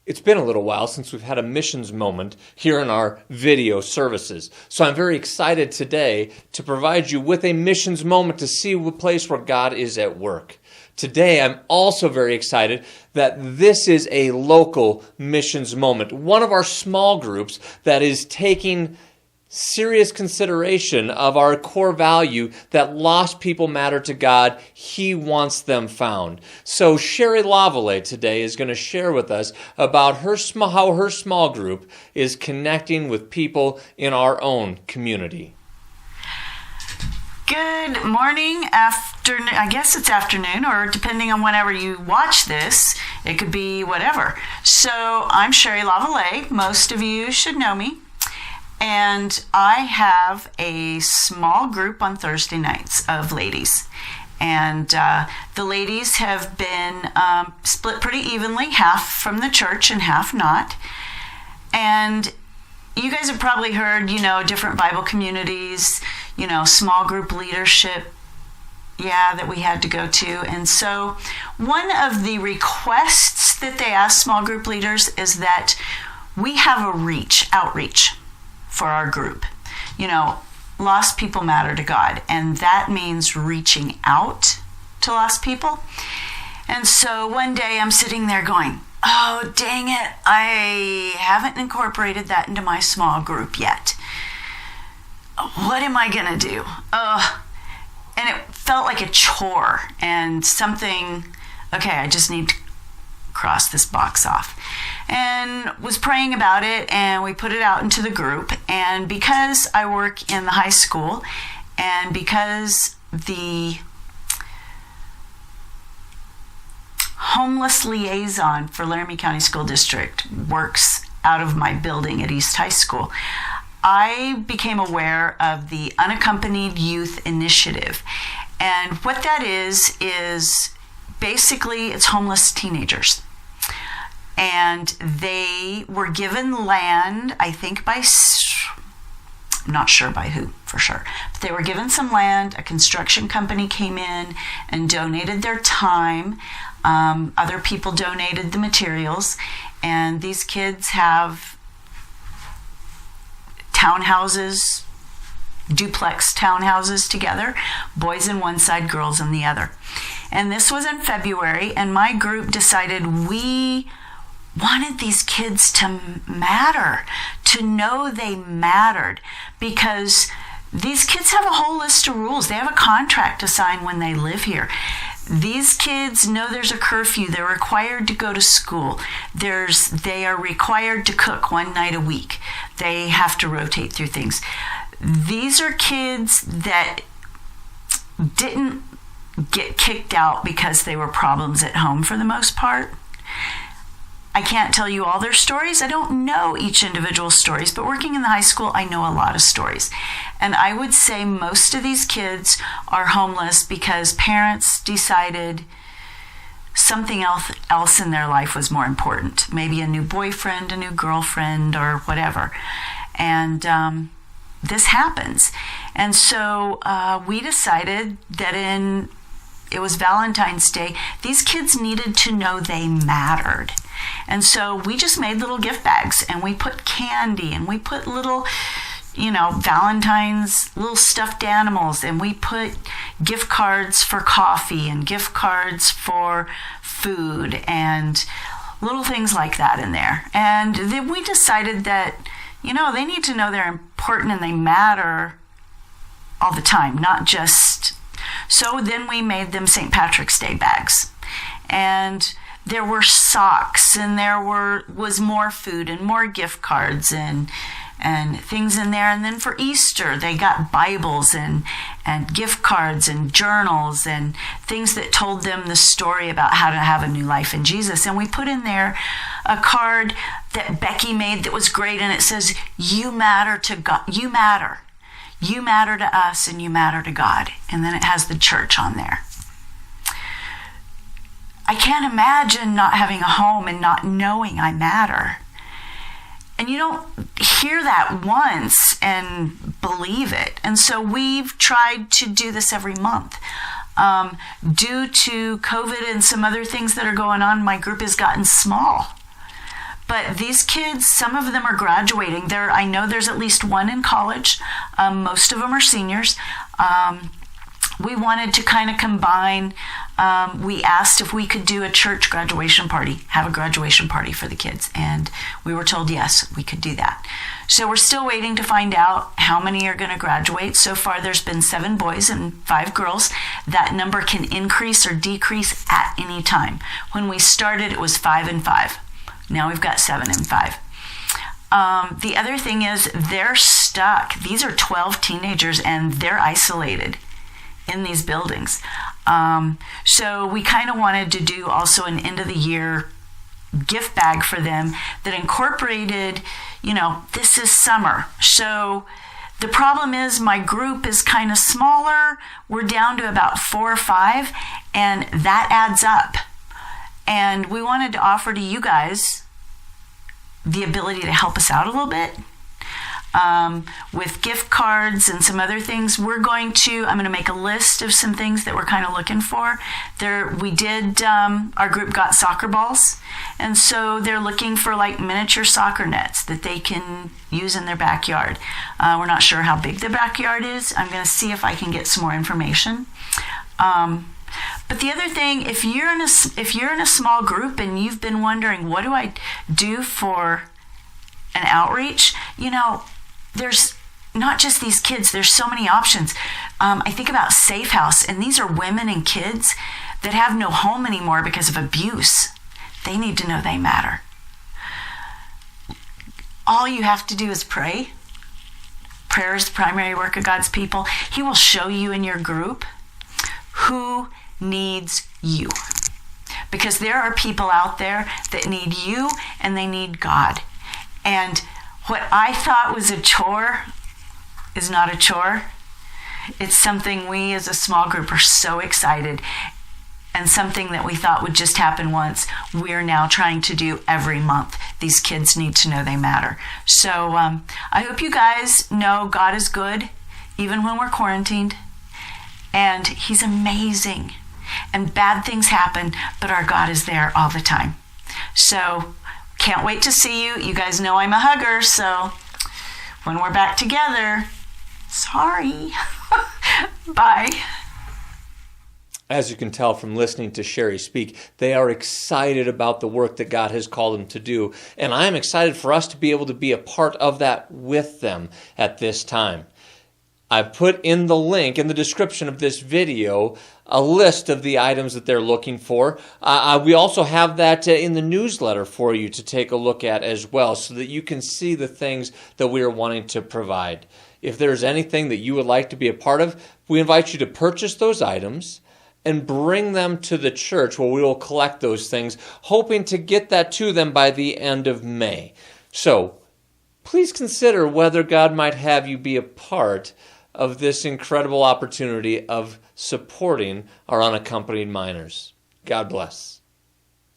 It's been a little while since we've had a missions moment here in our video services. So I'm very excited today to provide you with a missions moment to see a place where God is at work. Today, I'm also very excited that this is a local missions moment. One of our small groups that is taking serious consideration of our core value that lost people matter to God. He wants them found. So Sherry Lavalais today is going to share with us about how her small group is connecting with people in our own community. Good morning, afternoon. I guess it's afternoon, or depending on whenever you watch this, it could be whatever. So I'm Sherry Lavalais. Most of you should know me. And I have a small group on Thursday nights of ladies. And the ladies have been split pretty evenly, half from the church and half not. And you guys have probably heard, different Bible communities, small group leadership, that we had to go to. And so one of the requests that they ask small group leaders is that we have outreach for our group. Lost people matter to God, and that means reaching out to lost people. And so one day I'm sitting there going, oh, dang it, I haven't incorporated that into my small group yet. What am I going to do? And it felt like a chore and something, I just need to cross this box off. And was praying about it, and we put it out into the group. And because I work in the high school, and because the homeless liaison for Laramie County School District works out of my building at East High School, I became aware of the Unaccompanied Youth Initiative. And what that is basically it's homeless teenagers. And they were given land, I think I'm not sure by who for sure, but they were given some land. A construction company came in and donated their time. Other people donated the materials. And these kids have townhouses, duplex townhouses together, boys on one side, girls on the other. And this was in February, and my group decided we wanted these kids to matter, to know they mattered, because these kids have a whole list of rules. They have a contract to sign when they live here. These kids know there's a curfew. They're required to go to school. They are required to cook one night a week. They have to rotate through things. These are kids that didn't get kicked out because they were problems at home for the most part. I can't tell you all their stories. I don't know each individual stories, but working in the high school, I know a lot of stories. And I would say most of these kids are homeless because parents decided something else in their life was more important. Maybe a new boyfriend, a new girlfriend, or whatever. And this happens. And so we decided that it was Valentine's Day, these kids needed to know they mattered. And so we just made little gift bags, and we put candy, and we put little, Valentine's little stuffed animals, and we put gift cards for coffee and gift cards for food and little things like that in there. And then we decided that, they need to know they're important and they matter all the time, not just. So then we made them St. Patrick's Day bags. And there were socks, and there was more food and more gift cards and things in there. And then for Easter, they got Bibles and gift cards and journals and things that told them the story about how to have a new life in Jesus. And we put in there a card that Becky made that was great, and it says, "You matter to God. You matter. You matter to us, and you matter to God." And then it has the church on there. I can't imagine not having a home and not knowing I matter. And you don't hear that once and believe it. And so we've tried to do this every month. Due to COVID and some other things that are going on, my group has gotten small. But these kids, some of them are graduating. I know there's at least one in college. Most of them are seniors. We wanted to kind of combine. We asked if we could do a church graduation party, have a graduation party for the kids. And we were told, yes, we could do that. So we're still waiting to find out how many are going to graduate. So far, there's been 7 boys and 5 girls. That number can increase or decrease at any time. When we started, it was 5 and 5. Now we've got 7 and 5. The other thing is they're stuck. These are 12 teenagers and they're isolated in these buildings. So we kind of wanted to do also an end of the year gift bag for them that incorporated, this is summer. So the problem is my group is kind of smaller. We're down to about 4 or 5, and that adds up. And we wanted to offer to you guys the ability to help us out a little bit with gift cards and some other things. I'm going to make a list of some things that we're kind of looking for. Our group got soccer balls, and so they're looking for like miniature soccer nets that they can use in their backyard. We're not sure how big the backyard is. I'm going to see if I can get some more information. But the other thing, if you're in a small group and you've been wondering, what do I do for an outreach? There's not just these kids. There's so many options. I think about Safe House, and these are women and kids that have no home anymore because of abuse. They need to know they matter. All you have to do is pray. Prayer is the primary work of God's people. He will show you in your group who needs you. Because there are people out there that need you and they need God. And what I thought was a chore is not a chore. It's something we as a small group are so excited, and something that we thought would just happen once, we're now trying to do every month. These kids need to know they matter. So I hope you guys know God is good, even when we're quarantined. And He's amazing. And bad things happen, but our God is there all the time. So can't wait to see you. You guys know I'm a hugger, so when we're back together, sorry. Bye. As you can tell from listening to Sherry speak, they are excited about the work that God has called them to do. And I'm excited for us to be able to be a part of that with them at this time. I've put in the link in the description of this video a list of the items that they're looking for. We also have that in the newsletter for you to take a look at as well, so that you can see the things that we are wanting to provide. If there's anything that you would like to be a part of, we invite you to purchase those items and bring them to the church, where we will collect those things, hoping to get that to them by the end of May. So please consider whether God might have you be a part of this incredible opportunity of supporting our unaccompanied minors. God bless.